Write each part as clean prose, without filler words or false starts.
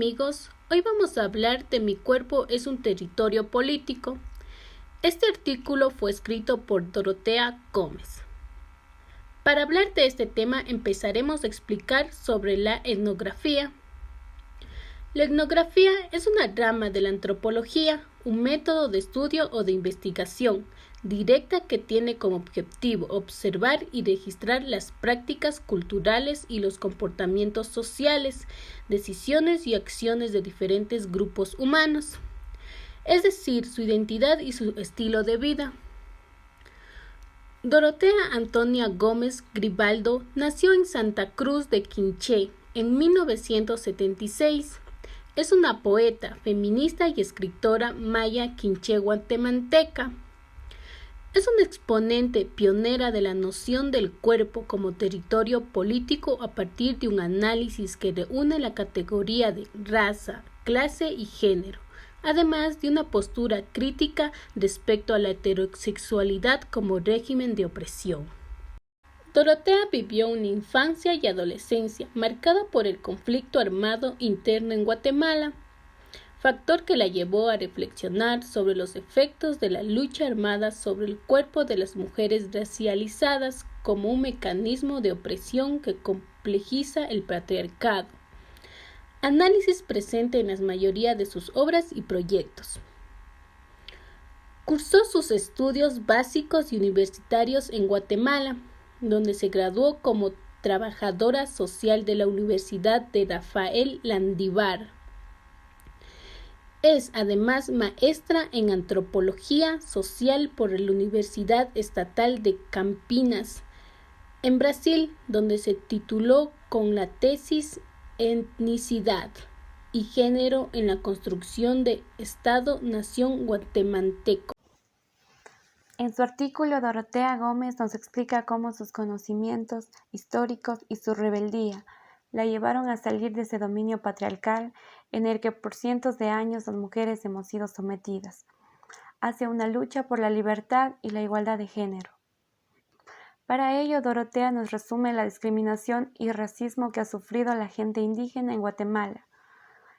amigos, hoy vamos a hablar de Mi cuerpo es un territorio político. Este artículo fue escrito por Dorotea Gómez. Para hablar de este tema empezaremos a explicar sobre la etnografía. La etnografía es una rama de la antropología, un método de estudio o de investigación directa que tiene como objetivo observar y registrar las prácticas culturales y los comportamientos sociales, decisiones y acciones de diferentes grupos humanos, es decir, su identidad y su estilo de vida. Dorotea Antonia Gómez Gribaldo nació en Santa Cruz de Quinché en 1976. Es una poeta, feminista y escritora maya quinché guatemalteca. Es una exponente pionera de la noción del cuerpo como territorio político a partir de un análisis que reúne la categoría de raza, clase y género, además de una postura crítica respecto a la heterosexualidad como régimen de opresión. Dorotea vivió una infancia y adolescencia marcada por el conflicto armado interno en Guatemala, factor que la llevó a reflexionar sobre los efectos de la lucha armada sobre el cuerpo de las mujeres racializadas como un mecanismo de opresión que complejiza el patriarcado. Análisis presente en la mayoría de sus obras y proyectos. Cursó sus estudios básicos y universitarios en Guatemala, donde se graduó como trabajadora social de la Universidad de Rafael Landívar. Es además maestra en antropología social por la Universidad Estatal de Campinas, en Brasil, donde se tituló con la tesis Etnicidad y género en la construcción de Estado-Nación guatemalteco. En su artículo, Dorotea Gómez nos explica cómo sus conocimientos históricos y su rebeldía la llevaron a salir de ese dominio patriarcal en el que por cientos de años las mujeres hemos sido sometidas, hacia una lucha por la libertad y la igualdad de género. Para ello, Dorotea nos resume la discriminación y racismo que ha sufrido la gente indígena en Guatemala,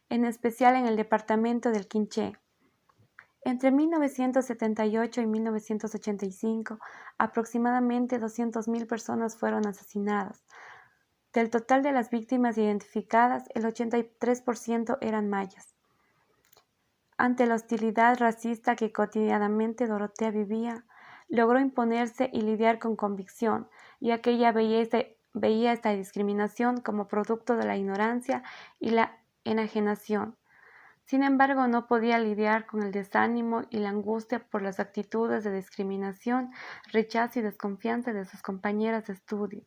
en especial en el departamento del Quinché. Entre 1978 y 1985, aproximadamente 200.000 personas fueron asesinadas. Del total de las víctimas identificadas, el 83% eran mayas. Ante la hostilidad racista que cotidianamente Dorotea vivía, logró imponerse y lidiar con convicción, ya que ella veía esta discriminación como producto de la ignorancia y la enajenación. Sin embargo, no podía lidiar con el desánimo y la angustia por las actitudes de discriminación, rechazo y desconfianza de sus compañeras de estudio.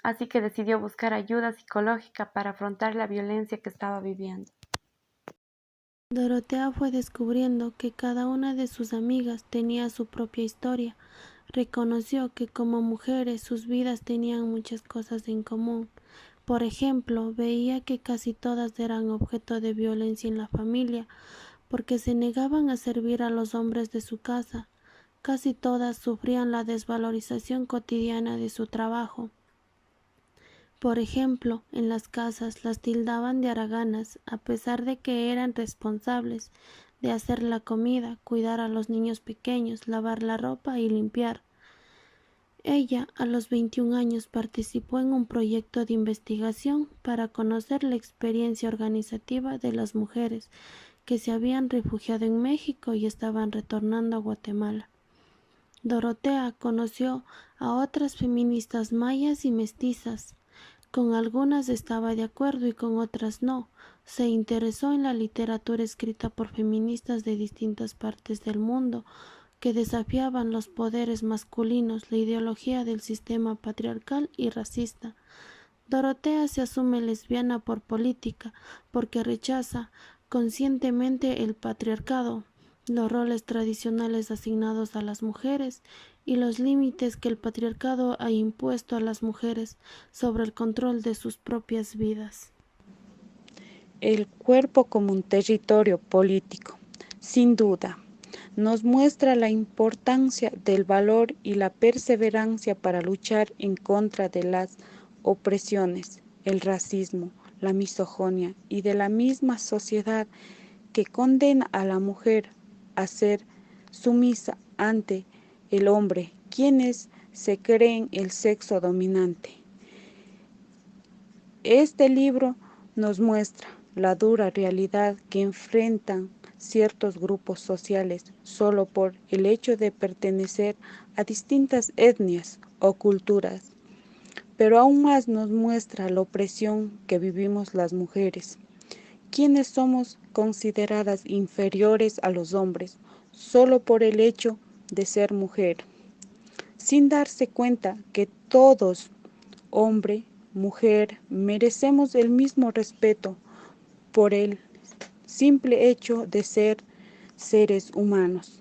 Así que decidió buscar ayuda psicológica para afrontar la violencia que estaba viviendo. Dorotea fue descubriendo que cada una de sus amigas tenía su propia historia. Reconoció que como mujeres sus vidas tenían muchas cosas en común. Por ejemplo, veía que casi todas eran objeto de violencia en la familia, porque se negaban a servir a los hombres de su casa. Casi todas sufrían la desvalorización cotidiana de su trabajo. Por ejemplo, en las casas las tildaban de haraganas, a pesar de que eran responsables de hacer la comida, cuidar a los niños pequeños, lavar la ropa y limpiar. Ella, a los 21 años, participó en un proyecto de investigación para conocer la experiencia organizativa de las mujeres que se habían refugiado en México y estaban retornando a Guatemala. Dorotea conoció a otras feministas mayas y mestizas. Con algunas estaba de acuerdo y con otras no. Se interesó en la literatura escrita por feministas de distintas partes del mundo que desafiaban los poderes masculinos, la ideología del sistema patriarcal y racista. Dorotea se asume lesbiana por política, porque rechaza conscientemente el patriarcado, los roles tradicionales asignados a las mujeres y los límites que el patriarcado ha impuesto a las mujeres sobre el control de sus propias vidas. El cuerpo como un territorio político, sin duda, nos muestra la importancia del valor y la perseverancia para luchar en contra de las opresiones, el racismo, la misoginia y de la misma sociedad que condena a la mujer a ser sumisa ante el hombre, quienes se creen el sexo dominante. Este libro nos muestra la dura realidad que enfrentan ciertos grupos sociales solo por el hecho de pertenecer a distintas etnias o culturas, pero aún más nos muestra la opresión que vivimos las mujeres, quienes somos consideradas inferiores a los hombres solo por el hecho de ser mujer, sin darse cuenta que todos, hombre, mujer, merecemos el mismo respeto por el simple hecho de ser seres humanos.